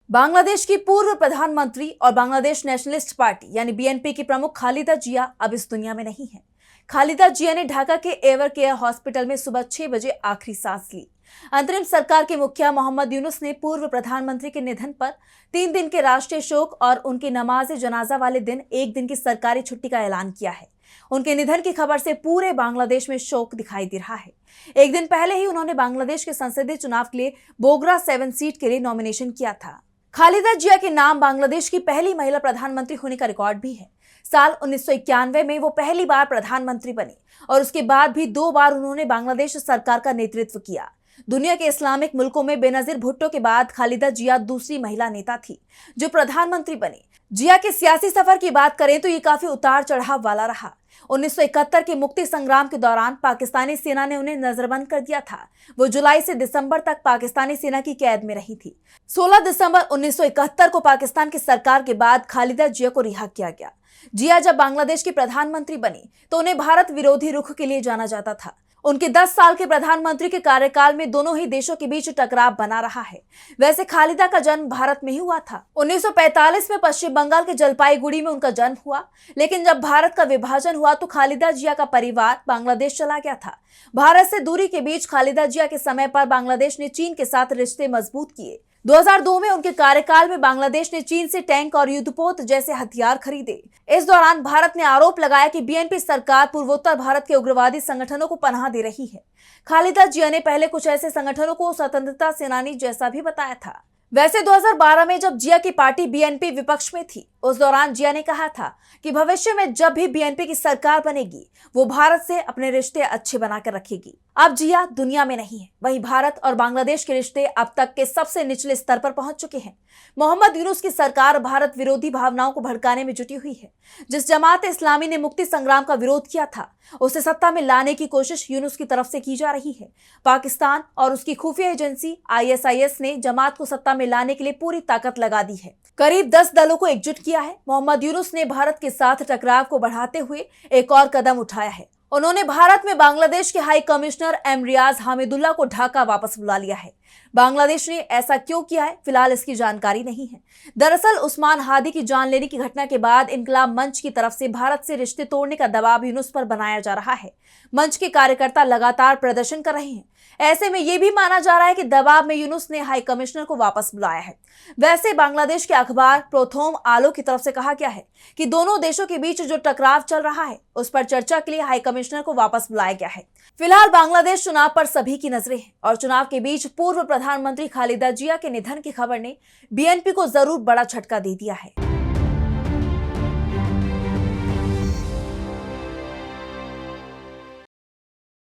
बांग्लादेश की पूर्व प्रधानमंत्री और बांग्लादेश नेशनलिस्ट पार्टी यानी बीएनपी की प्रमुख खालिदा जिया अब इस दुनिया में नहीं है। खालिदा जिया ने ढाका के एवर केयर हॉस्पिटल में सुबह 6 बजे आखिरी सांस ली। अंतरिम सरकार के मुखिया मोहम्मद यूनुस ने पूर्व प्रधानमंत्री के निधन पर 3 दिन के राष्ट्रीय शोक और उनकी नमाज जनाजा वाले दिन 1 दिन की सरकारी छुट्टी का ऐलान किया है। उनके निधन की खबर से पूरे बांग्लादेश में शोक दिखाई दे रहा है। एक दिन पहले ही उन्होंने बांग्लादेश के संसदीय चुनाव के लिए बोगरा 7 सीट के लिए नॉमिनेशन किया था। खालिदा जिया के नाम बांग्लादेश की पहली महिला प्रधानमंत्री होने का रिकॉर्ड भी है। साल 1991 में वो पहली बार प्रधानमंत्री बनी और उसके बाद भी 2 बार उन्होंने बांग्लादेश सरकार का नेतृत्व किया। दुनिया के इस्लामिक मुल्कों में बेनजीर भुट्टो के बाद खालिदा जिया दूसरी महिला नेता थी जो प्रधानमंत्री बनी। जिया के सियासी सफर की बात करें तो ये काफी उतार चढ़ाव वाला रहा। 1971 के मुक्ति संग्राम के दौरान पाकिस्तानी सेना ने उन्हें नजरबंद कर दिया था। वो जुलाई से दिसंबर तक पाकिस्तानी सेना की कैद में रही थी। 16 दिसंबर 1971 को पाकिस्तान की सरकार के बाद खालिदा जिया को रिहा किया गया। जिया जब बांग्लादेश की प्रधानमंत्री बनी तो उन्हें भारत विरोधी रुख के लिए जाना जाता था। उनके 10 साल के प्रधानमंत्री के कार्यकाल में दोनों ही देशों के बीच टकराव बना रहा है। वैसे खालिदा का जन्म भारत में ही हुआ था। 1945 में पश्चिम बंगाल के जलपाईगुड़ी में उनका जन्म हुआ, लेकिन जब भारत का विभाजन हुआ तो खालिदा जिया का परिवार बांग्लादेश चला गया था। भारत से दूरी के बीच खालिदा जिया के समय पर बांग्लादेश ने चीन के साथ रिश्ते मजबूत किए। 2002 में उनके कार्यकाल में बांग्लादेश ने चीन से टैंक और युद्धपोत जैसे हथियार खरीदे। इस दौरान भारत ने आरोप लगाया कि बीएनपी सरकार पूर्वोत्तर भारत के उग्रवादी संगठनों को पनाह दे रही है। खालिदा जिया ने पहले कुछ ऐसे संगठनों को स्वतंत्रता सेनानी जैसा भी बताया था। वैसे 2012 में जब जिया की पार्टी बीएनपी विपक्ष में थी, उस दौरान जिया ने कहा था कि भविष्य में जब भी बीएनपी की सरकार बनेगी वो भारत से अपने रिश्ते अच्छे बनाकर रखेगी। अब जिया दुनिया में नहीं है, वहीं भारत और बांग्लादेश के रिश्ते अब तक के सबसे निचले स्तर पर पहुंच चुके हैं। मोहम्मद यूनुस की सरकार भारत विरोधी भावनाओं को भड़काने में जुटी हुई है। जिस जमात इस्लामी ने मुक्ति संग्राम का विरोध किया था उसे सत्ता में लाने की कोशिश यूनुस की तरफ से की जा रही है। पाकिस्तान और उसकी खुफिया एजेंसी आईएसआईएस ने जमात को सत्ता में लाने के लिए पूरी ताकत लगा दी है। करीब 10 दलों को एकजुट किया है। मोहम्मद यूनुस ने भारत के साथ टकराव को बढ़ाते हुए एक और कदम उठाया है। उन्होंने भारत में बांग्लादेश के हाई कमिश्नर एम रियाज हामिदुल्लाह को ढाका वापस बुला लिया है। बांग्लादेश ने ऐसा क्यों किया है, फिलहाल इसकी जानकारी नहीं है। दरअसल उस्मान हादी की जान लेने की घटना के बाद इनकलाब मंच की तरफ से भारत से रिश्ते तोड़ने का दबाव यूनुस पर बनाया जा रहा है। मंच के कार्यकर्ता लगातार प्रदर्शन कर रहे हैं। ऐसे में यह भी माना जा रहा है कि दबाव में यूनुस ने हाई कमिश्नर को वापस बुलाया है। वैसे बांग्लादेश के अखबार प्रोथोम आलो की तरफ से कहा गया है कि दोनों देशों के बीच जो टकराव चल रहा है उस पर चर्चा के लिए हाई कमिश्नर को वापस बुलाया गया है। फिलहाल बांग्लादेश चुनाव पर सभी की नजरें हैं और चुनाव के बीच पूर्व प्रधानमंत्री खालिदा जिया के निधन की खबर ने बीएनपी को जरूर बड़ा झटका दे दिया है।